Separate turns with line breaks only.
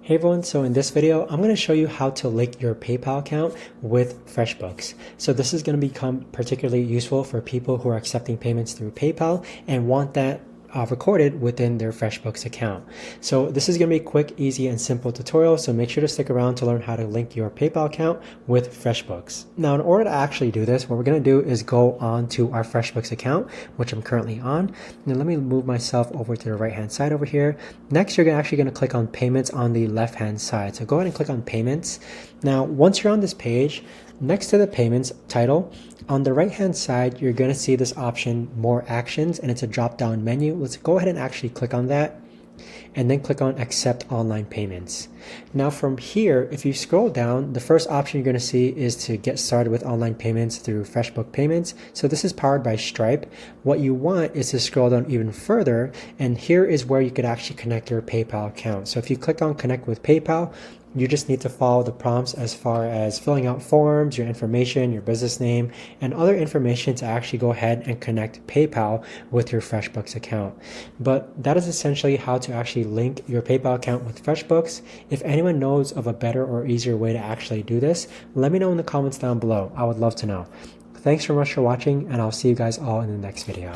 Hey everyone, so in this video, I'm going to show you how to link your PayPal account with FreshBooks. So this is going to become particularly useful for people who are accepting payments through PayPal and want that recorded within their FreshBooks account. So this is going to be a quick, easy, and simple tutorial, so make sure to stick around to learn how to link your PayPal account with FreshBooks. Now, in order to actually do this, what we're going to do is go on to our FreshBooks account, which I'm currently on. Now, let me move myself over to the right-hand side over here. Next, you're actually going to click on Payments on the left-hand side. So go ahead and click on Payments. Now, once you're on this page, next to the Payments title, on the right-hand side, you're going to see this option, More Actions, and it's a drop-down menu. Let's go ahead and actually click on that, and then click on Accept Online Payments. Now from here, if you scroll down, the first option you're going to see is to get started with online payments through FreshBooks Payments. So this is powered by Stripe. What you want is to scroll down even further, and here is where you could actually connect your PayPal account. So if you click on Connect with PayPal, you just need to follow the prompts as far as filling out forms, your information, your business name, and other information to actually go ahead and connect PayPal with your FreshBooks account. But that is essentially how to actually link your PayPal account with FreshBooks. If anyone knows of a better or easier way to actually do this, let me know in the comments down below. I would love to know. Thanks so much for watching, and I'll see you guys all in the next video.